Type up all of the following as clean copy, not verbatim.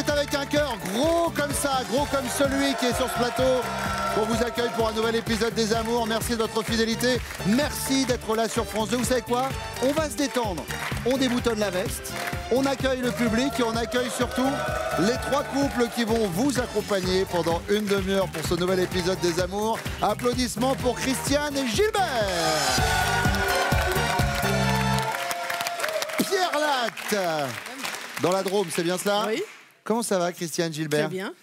c'est avec un cœur gros comme ça, gros comme celui qui est sur ce plateau, qu'on vous accueille pour un nouvel épisode des Amours. Merci de votre fidélité, merci d'être là sur France 2. Vous savez quoi? On va se détendre, on déboutonne la veste, on accueille le public et on accueille surtout les 3 couples qui vont vous accompagner pendant une demi-heure pour ce nouvel épisode des Amours. Applaudissements pour Christiane et Gilbert. Pierre Latte, dans la Drôme, c'est bien cela? Oui. Comment ça va, Christiane, Gilbert? Très bien.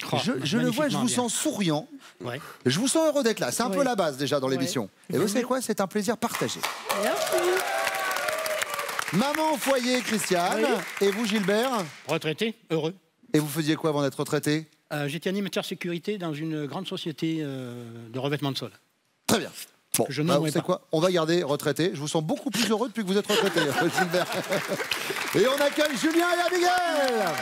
Je le vois, je vous sens souriant. Ouais. Je vous sens heureux d'être là. C'est un peu la base déjà dans l'émission. Et vous savez quoi? C'est un plaisir partagé. Merci. Maman au foyer, Christiane. Oui. Et vous, Gilbert? Retraité, heureux. Et vous faisiez quoi avant d'être retraité? J'étais animateur sécurité dans une grande société de revêtement de sol. Très bien. Bon, Je vous n'aimerais savez pas. quoi? On va garder retraité. Je vous sens beaucoup plus heureux depuis que vous êtes retraité, Gilbert. Et on accueille Julien et Abigail.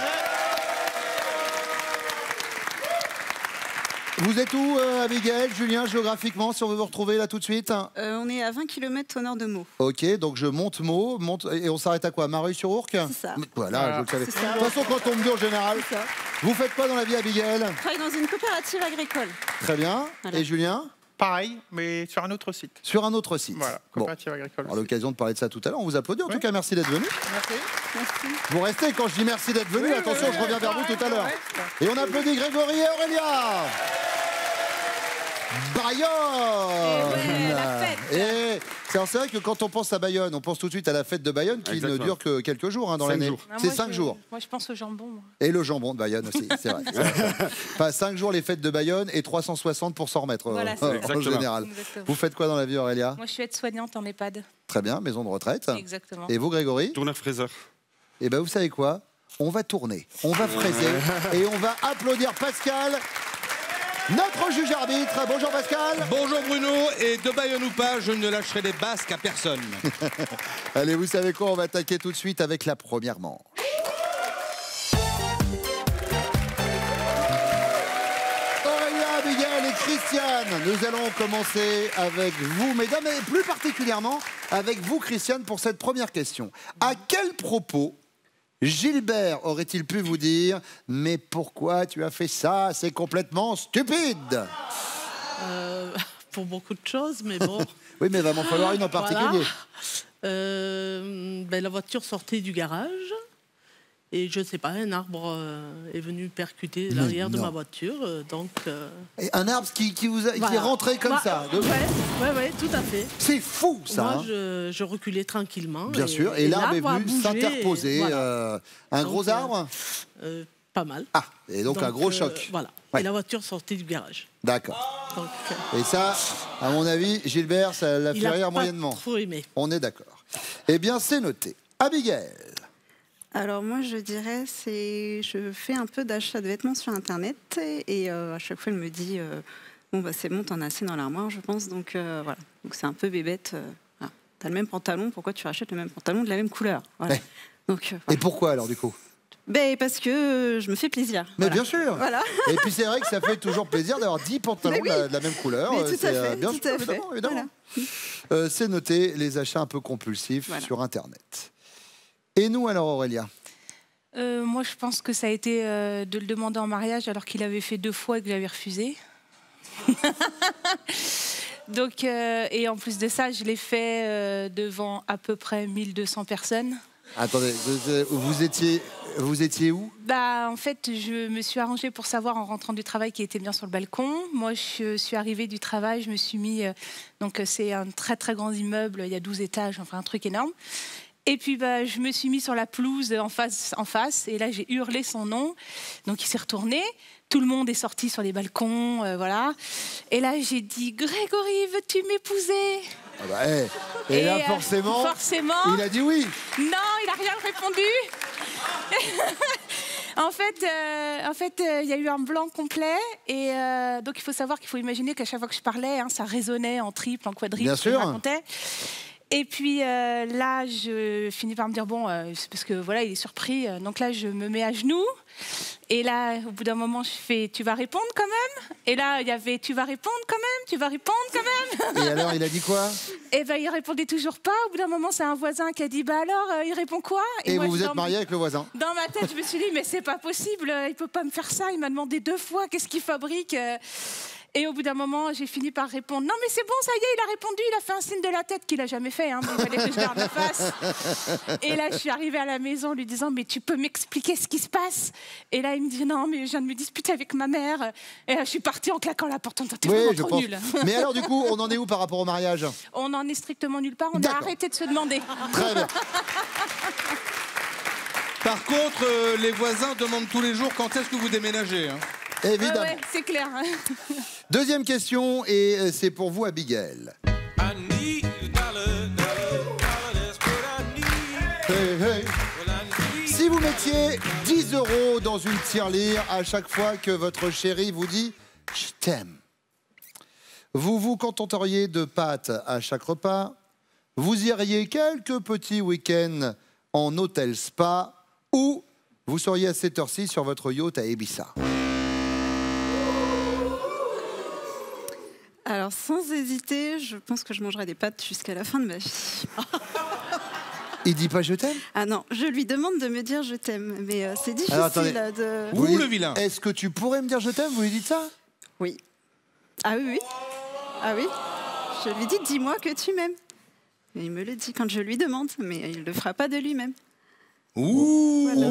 Vous êtes où, Abigail, Julien, géographiquement, si on veut vous retrouver là tout de suite? On est à 20 km au nord de Meaux. Ok, donc je monte Meaux, et on s'arrête à quoi? Mareuil-sur-Ourcq? C'est ça. Voilà, je le savais. De C'est ça. toute façon, quand on me dit en général, C'est ça. vous faites quoi dans la vie, Abigail? Je travaille dans une coopérative agricole. Très bien. Voilà. Et Julien? Pareil, mais sur un autre site. Sur un autre site. Voilà, Bon, coopérative agricole. on aura l'occasion de parler de ça tout à l'heure. On vous applaudit. En tout cas, merci d'être venu. Merci. Merci. Vous restez quand je dis merci d'être venu. Attention, je reviens vers vous tout à l'heure. Et on applaudit Grégory et Aurélia. Bayonne. la fête. Et c'est vrai que quand on pense à Bayonne, on pense tout de suite à la fête de Bayonne qui ne dure que quelques jours dans 5 l'année. jours. C'est 5 jours. Moi, je pense au jambon. Moi. Et le jambon de Bayonne aussi, c'est vrai. Enfin, 5 jours les fêtes de Bayonne et 360 pour s'en remettre Voilà, c'est ça. en général. Exactement. Vous faites quoi dans la vie, Aurélia? Moi, je suis aide-soignante en EHPAD. Très bien, maison de retraite. Exactement. Et vous, Grégory? Tourneur fraiseur. Eh bien, vous savez quoi? On va tourner, on va fraiser et on va applaudir Pascal, notre juge arbitre. Bonjour Pascal. Bonjour Bruno, et de Bayonne ou pas, je ne lâcherai les basques à personne. Allez, vous savez quoi? On va attaquer tout de suite avec la première manche. Aurélia, Abigail et Christiane, nous allons commencer avec vous, mesdames, et plus particulièrement avec vous, Christiane, pour cette première question. À quel propos Gilbert aurait-il pu vous dire « Mais pourquoi tu as fait ça? C'est complètement stupide !» Pour beaucoup de choses, mais bon. Oui, mais il va m'en falloir une en particulier. Voilà. La voiture sortait du garage et je ne sais pas, un arbre est venu percuter l'arrière de ma voiture. Et un arbre qui est rentré comme ça. Oui, tout à fait. C'est fou, ça. Moi, hein. je reculais tranquillement. Bien sûr. Et l'arbre est a venu bougé, s'interposer. voilà. Un gros arbre? Pas mal. Ah, et donc un gros choc. Voilà. Ouais. Et la voiture sortait du garage. D'accord. Donc, Et ça, à mon avis, Gilbert, ça l'a il fait a rire pas moyennement. trop aimé. On est d'accord. Eh bien, c'est noté. Abigail. Alors moi, je dirais, je fais un peu d'achat de vêtements sur Internet et à chaque fois, elle me dit bon, bah, c'est bon, t'en as assez dans l'armoire, je pense. Donc voilà. Donc c'est un peu bébête. Voilà. T'as le même pantalon, pourquoi tu rachètes le même pantalon de la même couleur? Voilà. Ouais. Donc, Et voilà. pourquoi alors, du coup? Parce que je me fais plaisir. Mais Voilà. bien sûr. Voilà. Et puis c'est vrai que ça fait toujours plaisir d'avoir 10 pantalons Mais oui. de la même couleur. Mais tout à C'est, fait, bien tout sûr, à fait. évidemment, évidemment. C'est noté, les achats un peu compulsifs Voilà. sur Internet. Et nous alors, Aurélia? Moi, je pense que ça a été de le demander en mariage alors qu'il avait fait 2 fois et que j'avais refusé. Donc, et en plus de ça, je l'ai fait devant à peu près 1200 personnes. Attendez, vous étiez où? En fait, je me suis arrangée pour savoir en rentrant du travail qui était bien sur le balcon. Moi, je suis arrivée du travail, je me suis mis... donc, c'est un très, très grand immeuble, il y a 12 étages, enfin un truc énorme. Et puis, je me suis mis sur la pelouse en face, et là, j'ai hurlé son nom. Donc, il s'est retourné. Tout le monde est sorti sur les balcons, voilà. Et là, j'ai dit « Grégory, veux-tu m'épouser ?» Ah bah, et là, forcément, il a dit oui. Non, il n'a rien répondu. En fait, il y a eu un blanc complet. Et donc, il faut savoir qu'il faut imaginer qu'à chaque fois que je parlais, ça résonnait en triple, en quadruple. Bien sûr. Je racontais. Et puis là, je finis par me dire, bon, c'est parce que voilà, il est surpris. Donc là, je me mets à genoux. Et là, au bout d'un moment, je fais, tu vas répondre quand même? Et là, il y avait, tu vas répondre quand même? Tu vas répondre quand même? Et alors, il a dit quoi? Et ben, il répondait toujours pas. Au bout d'un moment, c'est un voisin qui a dit, bah alors, il répond quoi? Et moi, vous vous êtes marié avec le voisin? Dans ma tête, je me suis dit, mais c'est pas possible, il peut pas me faire ça. Il m'a demandé 2 fois, qu'est-ce qu'il fabrique? Et au bout d'un moment, j'ai fini par répondre, non mais c'est bon, ça y est, il a répondu, il a fait un signe de la tête qu'il a jamais fait, hein, mais il fallait que je garde la face. Et là, je suis arrivée à la maison en lui disant, mais tu peux m'expliquer ce qui se passe? Et là, il me dit, non, mais je viens de me disputer avec ma mère. Et là, je suis partie en claquant la porte, on était vraiment trop nuls. Mais alors, du coup, on en est où par rapport au mariage? On en est strictement nulle part, on a arrêté de se demander. Très bien. Par contre, les voisins demandent tous les jours quand est-ce que vous déménagez, hein. Évidemment. Ouais, c'est clair. Deuxième question, et c'est pour vous, Abigail. Hey, hey. Si vous mettiez 10 € dans une tirelire à chaque fois que votre chéri vous dit « je t'aime », vous vous contenteriez de pâtes à chaque repas, vous iriez quelques petits week-ends en hôtel spa, ou vous seriez à cette heure-ci sur votre yacht à Ibiza? Alors, sans hésiter, je pense que je mangerai des pâtes jusqu'à la fin de ma vie. Il dit pas « je t'aime » ? Ah non, je lui demande de me dire « je t'aime », mais c'est difficile. Alors, attendez. de... Ouh, le vilain. Est-ce que tu pourrais me dire « je t'aime » ? Vous lui dites ça? Oui. Ah oui, oui. Ah oui. Je lui dis « dis-moi que tu m'aimes ». Et il me le dit quand je lui demande, mais il ne le fera pas de lui-même. Ouh, voilà.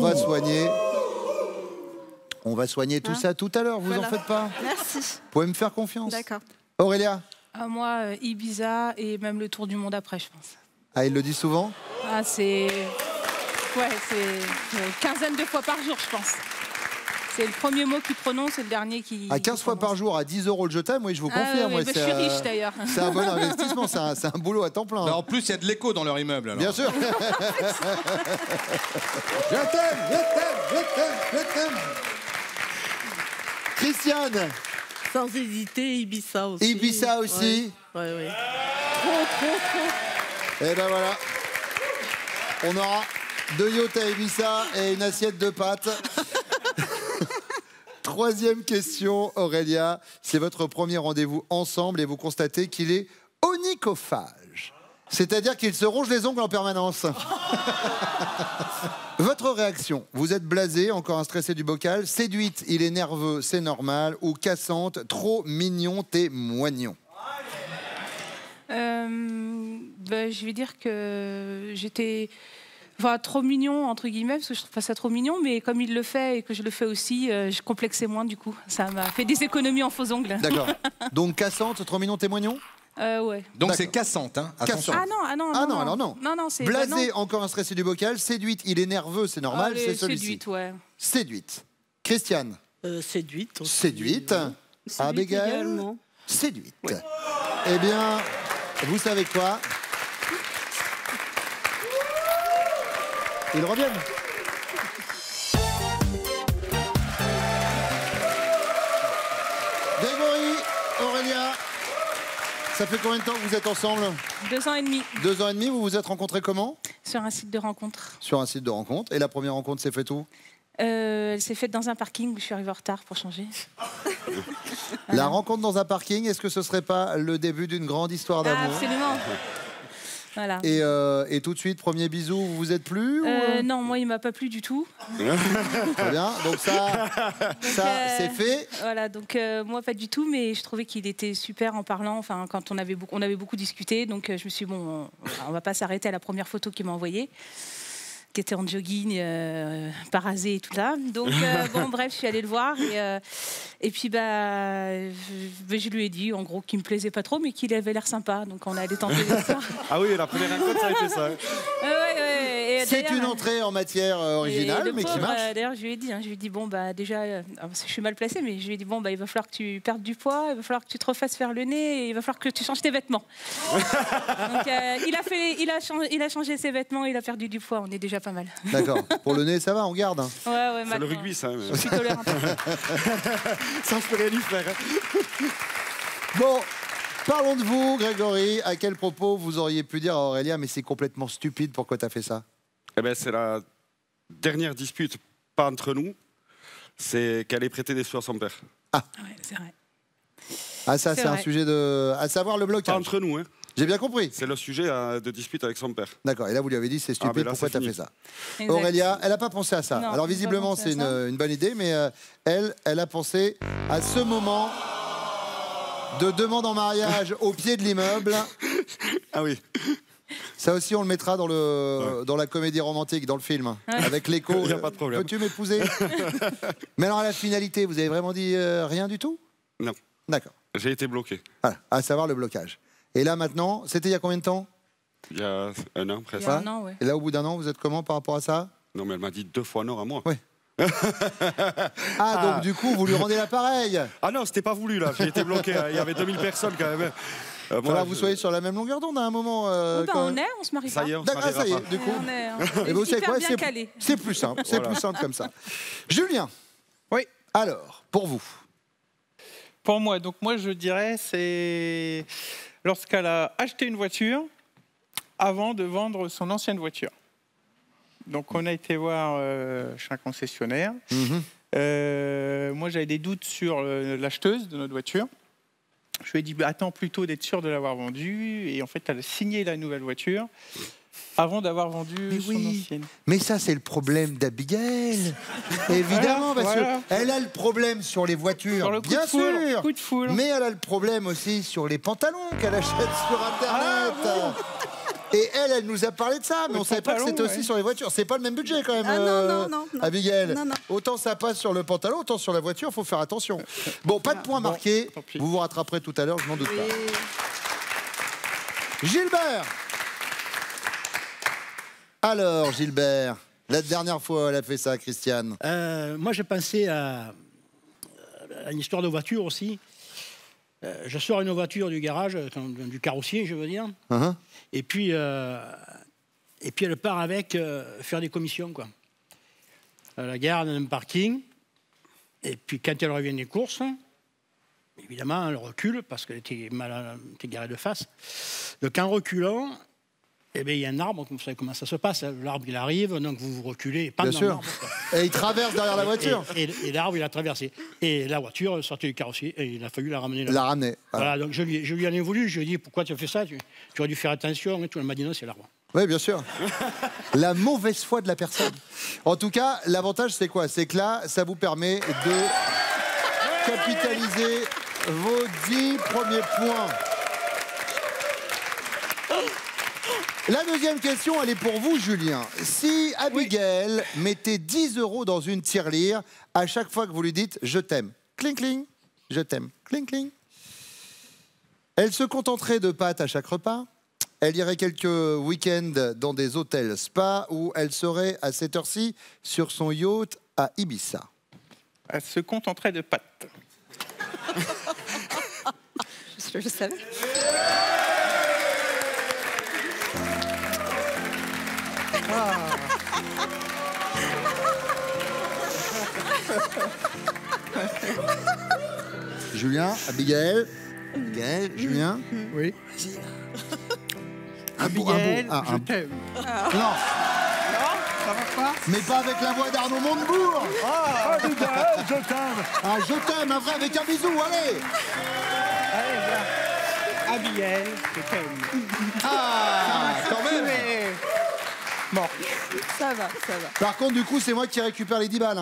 On va soigner tout ça tout à l'heure, vous Voilà. en faites pas. Merci. Vous pouvez me faire confiance. D'accord. Aurélia? Moi, Ibiza et même le tour du monde après, je pense. Ah, il le dit souvent? Ah, c'est... Ouais, c'est une quinzaine de fois par jour, je pense. C'est le premier mot qu'il prononce et le dernier qui... À 15 fois par jour, à 10 € le je t'aime, oui, je vous confirme. Oui, bah, je suis riche, d'ailleurs. C'est un bon investissement, c'est un boulot à temps plein. Alors, en plus, il y a de l'écho dans leur immeuble. Alors. Bien sûr. Je t'aime, je t'aime, je t'aime, je t'aime. Christiane? Sans hésiter, Ibiza aussi. Ibiza aussi? Ouais, ouais. Trop. Et ben voilà. On aura 2 yachts à Ibiza et une assiette de pâtes. Troisième question, Aurélia. C'est votre premier rendez-vous ensemble et vous constatez qu'il est onychophage. C'est-à-dire qu'il se ronge les ongles en permanence. Votre réaction? Vous êtes blasé, encore un stressé du bocal. Séduite, il est nerveux, c'est normal. Ou cassante, trop mignon, t'es moignon. Je vais dire que j'étais... Enfin, trop mignon, entre guillemets, parce que je trouve pas ça trop mignon, mais comme il le fait et que je le fais aussi, je complexais moins du coup. Ça m'a fait des économies en faux ongles. D'accord. Donc cassante, trop mignon, t'es moignon? Ouais. Donc c'est cassante, hein. Attention. Ah non, alors non. Non, c'est... Blasé, encore un stressé du bocal. Séduite, il est nerveux, c'est normal, c'est celui-ci. Séduite, ouais. Séduite. Christiane? Séduite aussi. Séduite. Abigail? Également. Séduite. Eh bien, vous savez quoi? Ils reviennent. Grégory, Aurélia, ça fait combien de temps que vous êtes ensemble? 2 ans et demi. 2 ans et demi, vous vous êtes rencontrés comment? Sur un site de rencontre. Sur un site de rencontre. Et la première rencontre s'est faite où? Elle s'est faite dans un parking où je suis arrivée en retard pour changer. La rencontre dans un parking, est-ce que ce serait pas le début d'une grande histoire d'amour? Absolument. Voilà. Et tout de suite, premier bisou, vous vous êtes plu ou... Non, moi, il m'a pas plu du tout. Très bien, donc ça c'est fait. Voilà, donc moi, pas du tout, mais je trouvais qu'il était super en parlant. Enfin, quand on avait beaucoup discuté, donc je me suis dit, bon, on va pas s'arrêter à la première photo qu'il m'a envoyée, qui était en jogging, parasé et tout ça. Donc, bon, bref, je suis allée le voir. Et puis, je lui ai dit, en gros, qu'il me plaisait pas trop, mais qu'il avait l'air sympa. Donc, on a allé tenter l'histoire. Ah oui, la première rencontre, ça a été ça. Ouais. C'est une entrée en matière originale, mais qui marche. D'ailleurs, je lui ai dit, bon, déjà, je suis mal placée, mais je lui ai dit, bon, il va falloir que tu perdes du poids, il va falloir que tu te refasses faire le nez, et il va falloir que tu changes tes vêtements. Donc, il a changé ses vêtements, il a perdu du poids, on est déjà pas mal. D'accord. Pour le nez, ça va, on garde. Ouais, c'est le rugby, ça. Je suis tolérante. Ça, je peux rien y faire. Bon, Parlons de vous, Grégory. À quel propos vous auriez pu dire à Aurélia, mais c'est complètement stupide, pourquoi t'as fait ça? Eh ben, c'est la dernière dispute, pas entre nous, c'est qu'elle ait prêté des sous à son père. Ouais, c'est vrai. Ah ça, c'est un sujet de... À savoir le blocage. Pas entre nous, hein. J'ai bien compris. C'est le sujet de dispute avec son père. D'accord, et là vous lui avez dit c'est stupide, là, pourquoi c'est t'as fini. fait ça? Exact. Aurélia, elle n'a pas pensé à ça. Non, Alors j'ai pas visiblement pensé à c'est ça. une bonne idée, mais elle a pensé à ce moment de demande en mariage au pied de l'immeuble. Ah oui. Ça aussi on le mettra dans, dans la comédie romantique, dans le film, avec l'écho. Il y a pas de problème. Peux-tu m'épouser? Mais alors à la finalité, vous avez vraiment dit rien du tout? Non. D'accord. J'ai été bloqué. Voilà, à savoir le blocage. Et là maintenant, c'était il y a combien de temps? Il y a 1 an presque. Il y a un an, ouais. Et là au bout d'un an, vous êtes comment par rapport à ça? Non, mais elle m'a dit 2 fois non à moi. Ouais. Donc du coup, vous lui rendez l'appareil. Ah non, c'était pas voulu là. J'ai été bloqué. Il y avait 2000 personnes quand même. Voilà, vous soyez sur la même longueur d'onde à un moment. On se marie pas. Ça y est, on se D'accord, ça y mariera est, pas. du coup. On est, Et vous savez quoi? bien calé. C'est plus simple. C'est Voilà. plus simple comme ça. Julien. Oui. Alors, pour vous. Pour moi, donc moi je dirais c'est lorsqu'elle a acheté une voiture avant de vendre son ancienne voiture. Donc on a été voir chez un concessionnaire. Moi j'avais des doutes sur l'acheteuse de notre voiture. Je lui ai dit bah, attends plutôt d'être sûr de l'avoir vendue et en fait elle a signé la nouvelle voiture avant d'avoir vendu son ancienne. Mais ça, c'est le problème d'Abigail. Évidemment, parce Voilà. qu'elle a le problème sur les voitures, Sur le coup bien de foudre, sûr. coup de foudre. Mais elle a le problème aussi sur les pantalons qu'elle achète sur Internet. Et elle nous a parlé de ça, mais Le on savait pas que pantalon, c'était aussi ouais. sur les voitures. C'est pas le même budget quand même, Ah non, non. Abigail. Non. Autant ça passe sur le pantalon, autant sur la voiture, faut faire attention. Bon, pas de point marqué. tant pis. Vous vous rattraperez tout à l'heure, je m'en doute pas. Gilbert. Alors, Gilbert, la dernière fois, elle a fait ça, Christiane. Moi, j'ai pensé à une histoire de voiture aussi. Je sors une voiture du garage, du carrossier, je veux dire. Et puis elle part avec faire des commissions, quoi. Elle la garde dans un parking. Et puis, quand elle revient des courses, évidemment, elle recule parce qu'elle était garée de face. Donc, en reculant, eh bien, il y a un arbre, vous savez comment ça se passe. L'arbre, il arrive, donc vous reculez. Bien sûr. Et il traverse derrière la voiture. Et l'arbre, il a traversé. Et la voiture sortait du carrossier et il a fallu la ramener là. La ramener. Voilà, donc je lui en ai voulu. Je lui ai dit, pourquoi tu as fait ça? Tu aurais dû faire attention. Et tout. Elle m'a dit, non, c'est l'arbre. Oui, bien sûr. La mauvaise foi de la personne. En tout cas, l'avantage, c'est quoi? C'est que là, ça vous permet de capitaliser vos 10 premiers points. La deuxième question, elle est pour vous, Julien. Si Abigail mettait 10 € dans une tirelire à chaque fois que vous lui dites « je t'aime », cling cling, je t'aime, cling cling, elle se contenterait de pâtes à chaque repas, elle irait quelques week-ends dans des hôtels spa ou elle serait à cette heure-ci sur son yacht à Ibiza. Elle se contenterait de pâtes. Je savais. Julien, Abigail, Julien. Oui. Abigail, un je t'aime. Non, Ça va pas? mais pas avec la voix d'Arnaud Montebourg. Abigail, je t'aime. Ah, je t'aime, un vrai, avec un bisou, allez. Allez, viens. Abigail, je t'aime. Ah, quand même. Mort. Ça va. Par contre, du coup, c'est moi qui récupère les 10 balles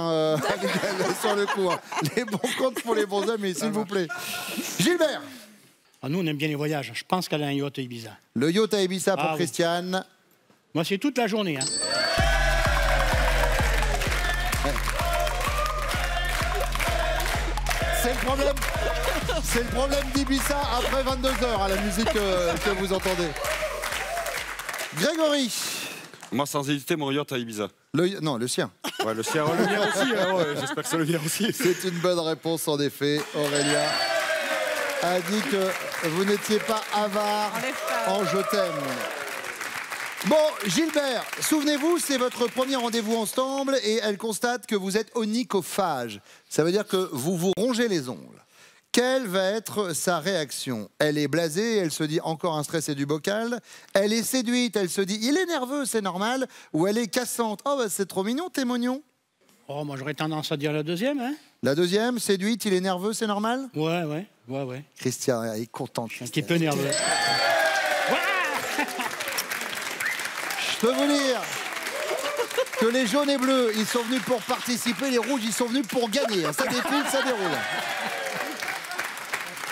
sur le coup. Hein. Les bons comptes pour les bons amis, s'il vous plaît. Gilbert. Ah, nous, on aime bien les voyages. Je pense qu'elle a un yacht à Ibiza. Le yacht à Ibiza pour Ah, oui. Christiane. Moi, c'est toute la journée. Hein. C'est le problème. C'est le problème d'Ibiza après 22 h à la musique que vous entendez. Grégory. Moi, sans hésiter, mon yacht à Ibiza. Non, le sien. Ouais, le sien, le mien aussi. Hein, ouais, j'espère que c'est le mien aussi. C'est une bonne réponse, en effet. Aurélia a dit que vous n'étiez pas avare en je t'aime. Bon, Gilbert, souvenez-vous, c'est votre premier rendez-vous ensemble et elle constate que vous êtes onychophage. Ça veut dire que vous vous rongez les ongles. Quelle va être sa réaction? Elle est blasée, elle se dit encore un stress et du bocal. Elle est séduite, elle se dit il est nerveux, c'est normal. Ou elle est cassante, oh bah, c'est trop mignon, t'es mognon. Oh, moi j'aurais tendance à dire la deuxième. Hein. La deuxième, séduite, il est nerveux, c'est normal. Ouais. Christian, elle est contente. Je suis un petit peu nerveux. Je peux vous dire que les jaunes et bleus, ils sont venus pour participer, les rouges, ils sont venus pour gagner. Ça défile, ça déroule.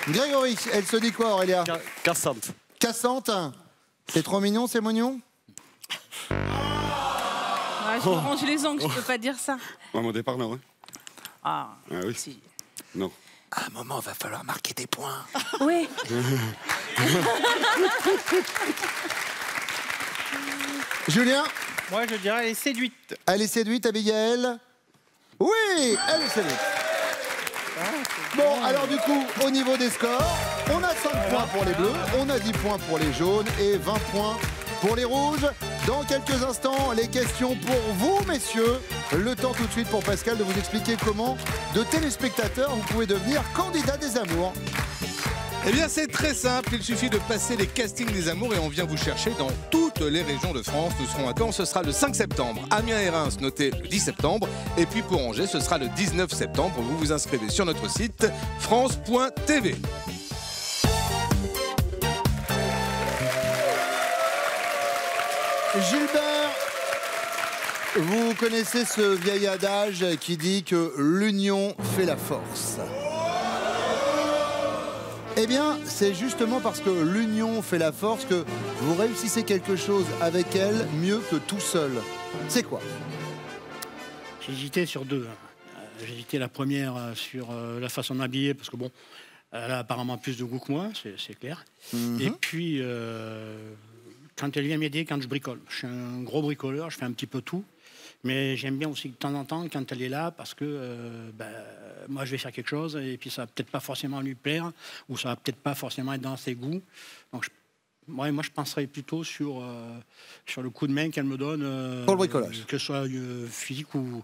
Grégory, elle se dit quoi, Aurélia? Cassante. Cassante. C'est trop mignon, c'est mognon. Je me range les ongles, je peux pas dire ça. Au départ, non. Hein. Ah oui. Si. Non. À un moment, il va falloir marquer des points. Oui. Julien? Moi, je dirais elle est séduite. Elle est séduite, Abigail? Oui, elle est séduite. Bon, alors du coup, au niveau des scores, on a 5 points pour les bleus, on a 10 points pour les jaunes et 20 points pour les rouges. Dans quelques instants, les questions pour vous, messieurs. Le temps tout de suite pour Pascal de vous expliquer comment, de téléspectateurs, vous pouvez devenir candidat des amours. Eh bien, c'est très simple. Il suffit de passer les castings des amours et on vient vous chercher dans toutes les régions de France. Nous serons à Caen, ce sera le 5 septembre. Amiens et Reims, notez le 10 septembre. Et puis pour Angers, ce sera le 19 septembre. Vous vous inscrivez sur notre site france.tv. Gilbert, vous connaissez ce vieil adage qui dit que l'union fait la force. Eh bien, c'est justement parce que l'union fait la force que vous réussissez quelque chose avec elle mieux que tout seul. C'est quoi? J'hésitais sur deux. J'hésitais la première sur la façon d'habiller, parce que bon, elle a apparemment plus de goût que moi, c'est clair. Et puis, quand elle vient m'aider, quand je bricole. Je suis un gros bricoleur, je fais un petit peu tout. Mais j'aime bien aussi de temps en temps quand elle est là, parce que moi je vais faire quelque chose et puis ça va peut-être pas forcément lui plaire, ou ça va peut-être pas forcément être dans ses goûts. Donc moi je penserais plutôt sur le coup de main qu'elle me donne. Pour le bricolage. Que ce soit physique ou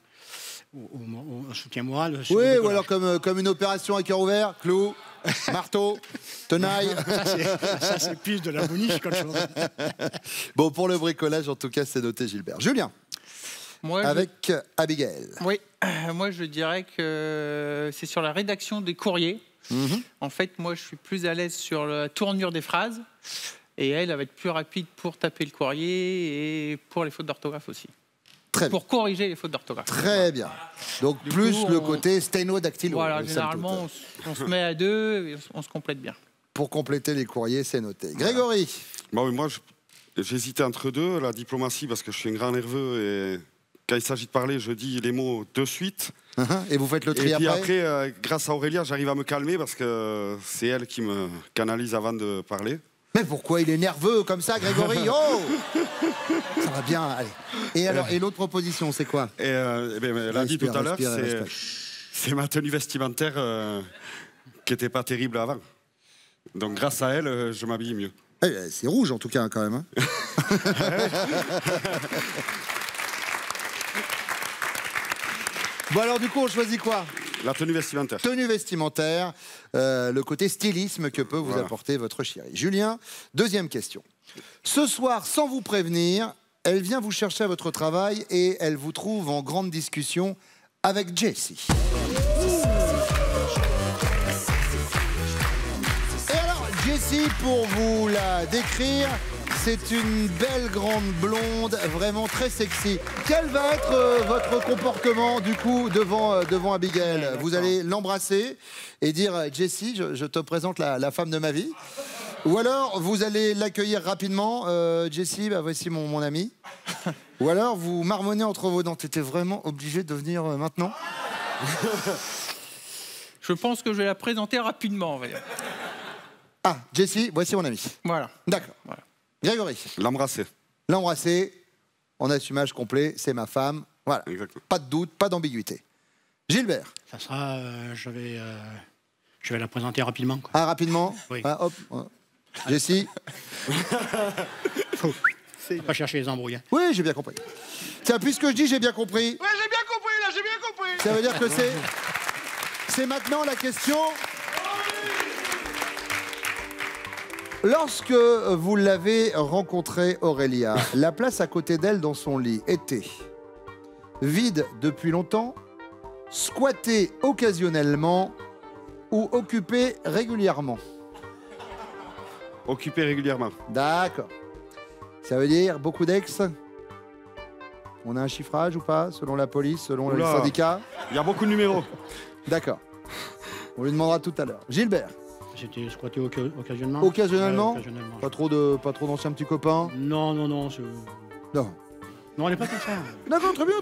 un soutien moral. Oui, ou alors comme une opération à cœur ouvert, clou, marteau, tenaille. Ça c'est plus de la boniche qu'autre chose. Bon, pour le bricolage, en tout cas, c'est noté, Gilbert. Julien? Moi, avec Abigail. Oui, moi je dirais que c'est sur la rédaction des courriers. En fait, moi je suis plus à l'aise sur la tournure des phrases et elle va être plus rapide pour taper le courrier et pour les fautes d'orthographe aussi. Très bien. Pour corriger les fautes d'orthographe. Très bien. Donc du plus coup, le côté sténodactylo. Voilà, généralement on se met à deux et on se complète bien. Pour compléter les courriers, c'est noté. Grégory? Bon, moi j'hésitais entre deux, la diplomatie parce que je suis un grand nerveux et quand il s'agit de parler, je dis les mots de suite. Et vous faites le tri après? Et puis après, grâce à Aurélia, j'arrive à me calmer parce que c'est elle qui me canalise avant de parler. Mais pourquoi il est nerveux comme ça, Grégory? Oh, ça va bien, allez. Et alors, et l'autre proposition, c'est quoi? Elle a dit tout à l'heure, c'est ma tenue vestimentaire qui n'était pas terrible avant. Donc grâce à elle, je m'habille mieux. C'est rouge en tout cas, quand même. Hein. Bon alors du coup on choisit quoi? La tenue vestimentaire. Tenue vestimentaire, le côté stylisme que peut vous apporter votre chérie. Julien, deuxième question. Ce soir, sans vous prévenir, elle vient vous chercher à votre travail et elle vous trouve en grande discussion avec Jessie. Et alors Jessie, pour vous la décrire, c'est une belle grande blonde, vraiment très sexy. Quel va être votre comportement du coup devant Abigail? Vous allez l'embrasser et dire Jessie, je te présente la femme de ma vie. Ou alors vous allez l'accueillir rapidement, Jessie, bah, voici mon ami. Ou alors vous marmonnez entre vos dents. T'étais vraiment obligé de venir maintenant? Je pense que je vais la présenter rapidement, on va dire. Ah, Jessie, voici mon ami. Voilà. D'accord. Voilà. Grégory. L'embrasser. L'embrasser, en assumage complet, c'est ma femme. Voilà. Exactement. Pas de doute, pas d'ambiguïté. Gilbert. Ça sera, je vais la présenter rapidement. Quoi. Ah, rapidement? Oui. Ah, hop. Jessie. Faut pas chercher les embrouilles. Hein. Oui, j'ai bien compris. Tiens, puisque je dis j'ai bien compris. Ouais, j'ai bien compris, là, j'ai bien compris. Ça veut dire que c'est maintenant la question Lorsque vous l'avez rencontrée, Aurélia, la place à côté d'elle dans son lit était vide depuis longtemps, squattée occasionnellement ou occupée régulièrement? Occupé régulièrement. D'accord. Ça veut dire beaucoup d'ex? On a un chiffrage ou pas, selon la police, selon les syndicats? Il y a beaucoup de numéros. D'accord. On lui demandera tout à l'heure. Gilbert? J'étais squatté occasionnellement. Occasionnellement? Ouais, occasionnellement. Pas trop d'anciens petits copains? Non. Non. Non, on n'est pas comme ça. D'accord, très bien.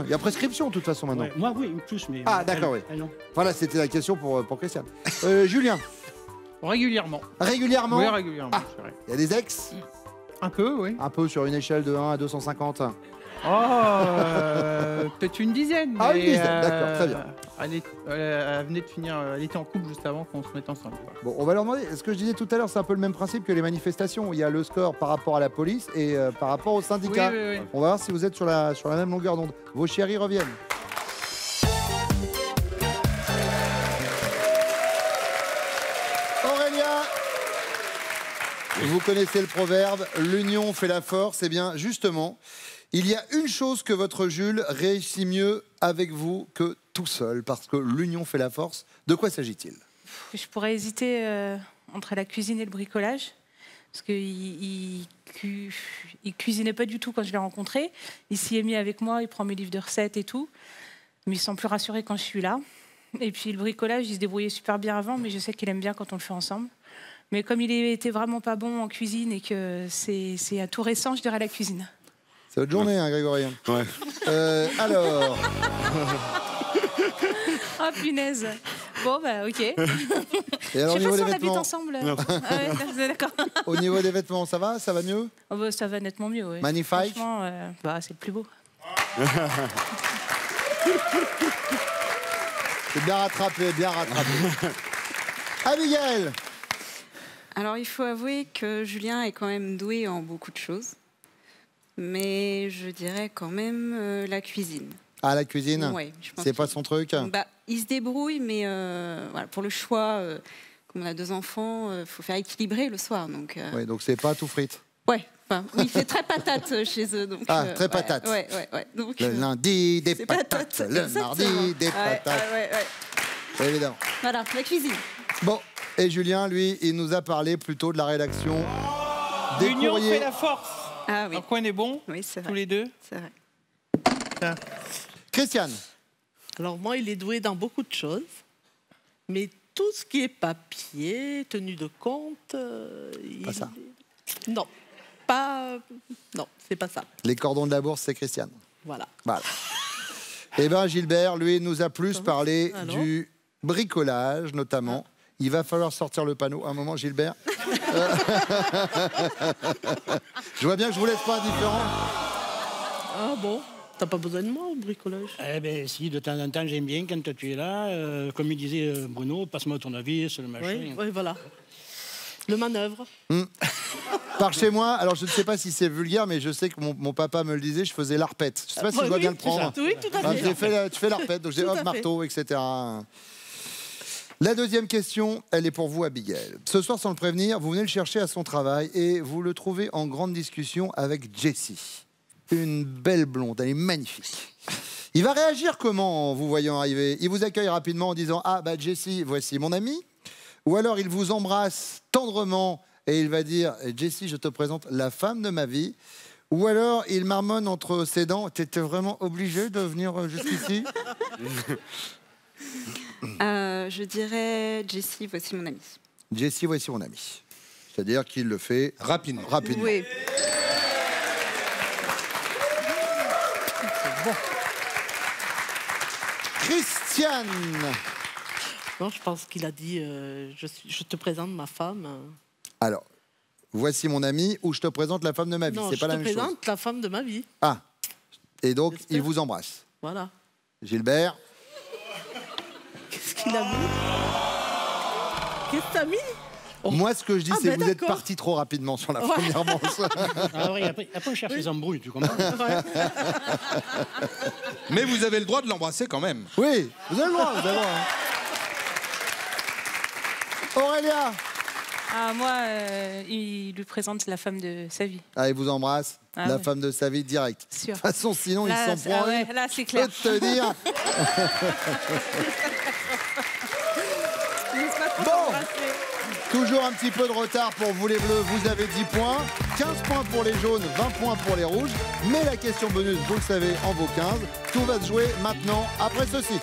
Il y a prescription, de toute façon, maintenant. Ouais, moi, oui, plus, mais... Ah, d'accord, oui. non. Voilà, c'était la question pour Christiane. Julien? Régulièrement. Régulièrement? Oui, régulièrement, Ah, c'est vrai. il y a des ex? Un peu, oui. Un peu sur une échelle de 1 à 250. Peut-être une dizaine. Ah, mais, une dizaine, d'accord, très bien. Elle venait de finir, elle était en couple juste avant qu'on se mette ensemble. Quoi. Bon, on va leur demander, ce que je disais tout à l'heure, c'est un peu le même principe que les manifestations. Il y a le score par rapport à la police et par rapport aux syndicats. Oui. On va voir si vous êtes sur la même longueur d'onde. Vos chéris reviennent. Aurélia, vous connaissez le proverbe, l'union fait la force. Eh bien, justement, il y a une chose que votre Jules réussit mieux avec vous que tout seul, parce que l'union fait la force. De quoi s'agit-il? Je pourrais hésiter entre la cuisine et le bricolage. Parce qu'il cuisinait pas du tout quand je l'ai rencontré. Il s'y est mis avec moi, il prend mes livres de recettes et tout. Mais il se sent plus rassuré quand je suis là. Et puis le bricolage, il se débrouillait super bien avant, mais je sais qu'il aime bien quand on le fait ensemble. Mais comme il était vraiment pas bon en cuisine et que c'est à tout récent, je dirais la cuisine. C'est votre journée, hein, Grégory. Ouais. Alors... Ah, punaise. Bon, bah, ok. Et alors, je sais au niveau pas si des on habite vêtements ensemble. Ah ouais, d'accord. Au niveau des vêtements, ça va? Ça va mieux? Oh, bah, ça va nettement mieux, oui. Magnifique. Franchement, c'est le plus beau. C'est bien rattrapé, bien rattrapé. Abigail! Alors, il faut avouer que Julien est quand même doué en beaucoup de choses. Mais je dirais quand même la cuisine. Ah, la cuisine? Ouais, je pense c'est pas son truc? Bah, il se débrouille, mais voilà, pour le choix, comme on a 2 enfants, il faut faire équilibrer le soir. Donc, Oui, donc c'est pas tout frites. ouais, enfin, il fait très patate chez eux. Donc, Ah, très patate. Ouais. Donc, Le lundi, des c'est patates. Le exactement. mardi, des patates. Ouais. Évidemment. Voilà, la cuisine. Bon, et Julien, lui, il nous a parlé plutôt de la rédaction des L'union courriers. fait la force. Ah oui. Donc on est bons, Oui, c'est vrai. tous les deux. C'est vrai. Tiens. Christiane? Alors moi, il est doué dans beaucoup de choses, mais tout ce qui est papier, tenue de compte, Pas ça. Non, non, c'est pas ça. Les cordons de la bourse, c'est Christiane. Voilà. Voilà. Eh bien, Gilbert, lui, nous a plus parlé Alors du bricolage, notamment. Il va falloir sortir le panneau. Un moment, Gilbert. Je vois bien que je vous laisse pas indifférent. Ah bon? T'as pas besoin de moi au bricolage? Eh bien, si, de temps en temps, j'aime bien quand tu es là. Comme il disait Bruno, passe-moi ton avis sur le machin. Oui, voilà. Le manœuvre. Par chez moi, alors je ne sais pas si c'est vulgaire, mais je sais que mon papa me le disait, je faisais l'arpette. Je ne sais pas si je dois bien le prendre. Oui, tout à Ah, fait. tu fais l'arpette, donc j'ai Tout à hop, fait. marteau, etc. La deuxième question, elle est pour vous, Abigail. Ce soir, sans le prévenir, vous venez le chercher à son travail et vous le trouvez en grande discussion avec Jessie. Une belle blonde, elle est magnifique. Il va réagir comment en vous voyant arriver? Il vous accueille rapidement en disant « Ah, bah Jessie, voici mon ami ». Ou alors il vous embrasse tendrement et il va dire « Jessie, je te présente la femme de ma vie ». Ou alors il marmonne entre ses dents « T'étais vraiment obligé de venir jusqu'ici » Je dirais Jessie, voici mon ami. Jessie, voici mon ami. C'est-à-dire qu'il le fait Rapidement. Oui. Christiane. Non, je pense qu'il a dit je te présente ma femme. Alors, voici mon ami ou je te présente la femme de ma vie. Non, C'est je pas la te même chose. présente la femme de ma vie. Ah, et donc J'espère. il vous embrasse. Voilà. Gilbert. Qu'est-ce qu'il a mis? Qu'est-ce que t'as mis? Moi, ce que je dis, Ah, c'est ben que vous êtes d'accord. parti trop rapidement sur la première manche. Ah oui, après on cherche les embrouilles, tu comprends? Mais vous avez le droit de l'embrasser quand même. Oui, vous avez le droit, vous avez le droit. Aurélia, Ah, moi, il lui présente la femme de sa vie. Ah, il vous embrasse, la femme de sa vie direct. De toute façon, sinon, il s'en prend une. Là, c'est clair. Je peux te dire. Bon, toujours un petit peu de retard pour vous les bleus. Vous avez 10 points, 15 points pour les jaunes, 20 points pour les rouges. Mais la question bonus, vous le savez, en vaut 15. Tout va se jouer maintenant, après ceci.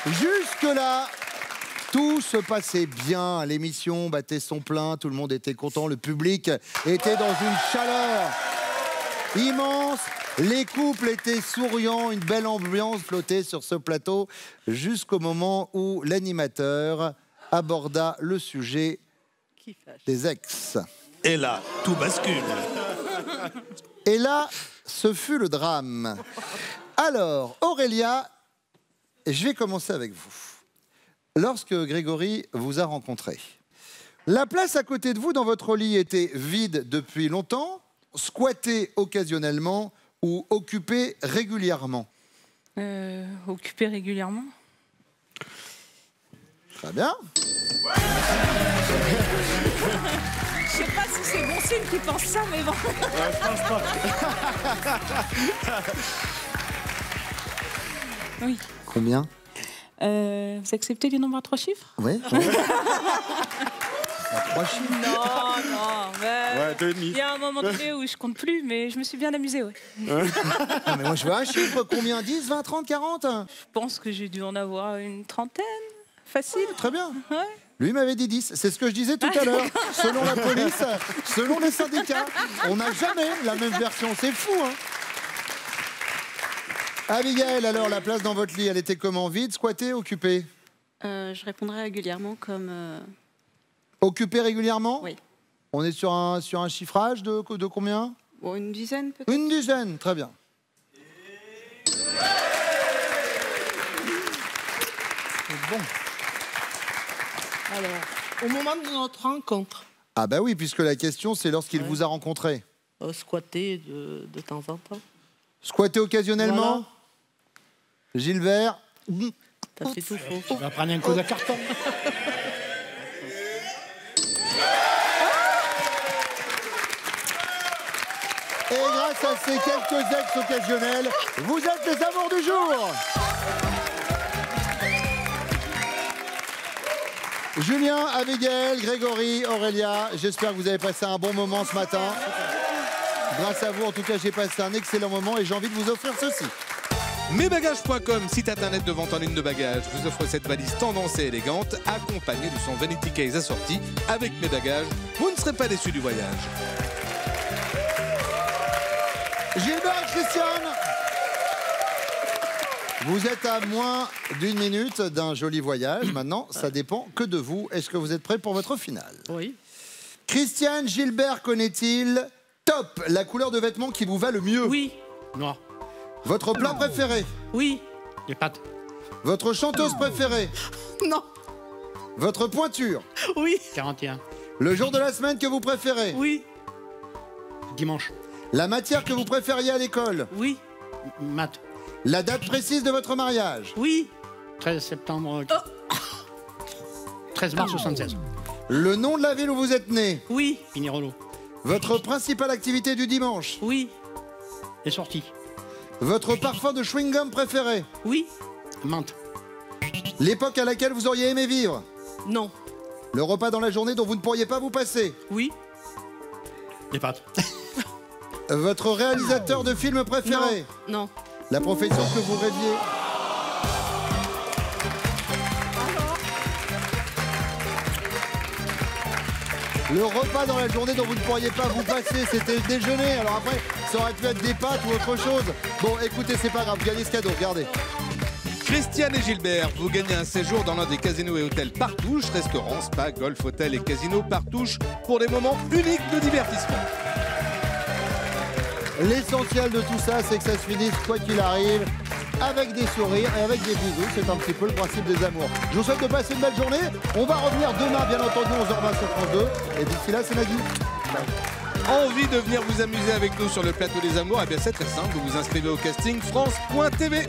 Jusque-là, tout se passait bien. L'émission battait son plein, tout le monde était content, le public était dans une chaleur immense. Les couples étaient souriants, une belle ambiance flottait sur ce plateau jusqu'au moment où l'animateur aborda le sujet des ex. Et là, tout bascule. Et là, ce fut le drame. Alors, Aurélia, je vais commencer avec vous. Lorsque Grégory vous a rencontré, la place à côté de vous dans votre lit était vide depuis longtemps, squattée occasionnellement ou occupée régulièrement? Occupée régulièrement. Très bien. Je sais pas si c'est bon signe qu'il pense ça, mais bon. Ouais, je pense pas. Oui. Combien? Vous acceptez les nombres à 3 chiffres? Oui. 3 chiffres? Non, mais Ouais, 2,5. il y a un moment donné où je compte plus, mais je me suis bien amusée, ouais. Non, mais moi je veux un chiffre, combien? 10, 20, 30, 40? Je pense que j'ai dû en avoir une trentaine, facile. Très bien. Ouais. Lui m'avait dit 10, c'est ce que je disais tout à l'heure. Selon la police, selon les syndicats, on n'a jamais la même version, c'est fou, hein. Abigail, alors, la place dans votre lit, elle était comment? Vide, squattée, occupée? Je répondrai régulièrement comme... Occupée régulièrement? Oui. On est sur un chiffrage de combien? Bon, une dizaine peut-être. Une dizaine, très bien. Bon. Alors, au moment de notre rencontre. Ah bah oui, puisque la question, c'est lorsqu'il vous a rencontré. Squatter de temps en temps. Squatter occasionnellement? Voilà. Gilbert? T'as fait tout faux. On va prendre un coup de carton. Et grâce à ces quelques ex occasionnels, vous êtes les amours du jour. Julien, Abigail, Grégory, Aurélia, j'espère que vous avez passé un bon moment ce matin. Grâce à vous, en tout cas, j'ai passé un excellent moment et j'ai envie de vous offrir ceci. Mesbagages.com, site internet de vente en ligne de bagages, vous offre cette valise tendance et élégante, accompagnée de son vanity case assorti. Avec mes bagages, vous ne serez pas déçus du voyage. Gilbert, Christiane, vous êtes à moins d'une minute d'un joli voyage. Maintenant, ça dépend que de vous. Est-ce que vous êtes prêts pour votre finale? Oui. Christiane, Gilbert connaît-il top la couleur de vêtements qui vous va le mieux? Oui. Noir. Votre plat préféré? Oui. Les pâtes. Votre chanteuse préférée? Non. Votre pointure? Oui. 41. Le jour de la semaine que vous préférez? Oui. Dimanche. La matière que vous préfériez à l'école? Oui. Maths. La date précise de votre mariage? Oui. 13 septembre. 13 mars 76. Le nom de la ville où vous êtes né? Oui. Pinerolo. Votre principale activité du dimanche? Oui. Les sorties. Votre parfum de chewing-gum préféré? Oui. Menthe. L'époque à laquelle vous auriez aimé vivre? Non. Le repas dans la journée dont vous ne pourriez pas vous passer? Oui. Les pâtes. Votre réalisateur de film préféré? Non. La profession que vous rêviez? Le repas dans la journée dont vous ne pourriez pas vous passer, c'était le déjeuner. Alors après, ça aurait pu être des pâtes ou autre chose. Bon, écoutez, c'est pas grave, vous gagnez ce cadeau, regardez. Christiane et Gilbert, vous gagnez un séjour dans l'un des casinos et hôtels Partouche, restaurants, spa, golf, hôtel et casinos Partouche pour des moments uniques de divertissement. L'essentiel de tout ça, c'est que ça se finisse, quoi qu'il arrive, avec des sourires et avec des bisous. C'est un petit peu le principe des amours. Je vous souhaite de passer une belle journée. On va revenir demain, bien entendu, 11h20 sur France 2. Et d'ici là, c'est Nagui. Envie de venir vous amuser avec nous sur le plateau des amours? Eh bien c'est très simple, vous vous inscrivez au casting France.tv.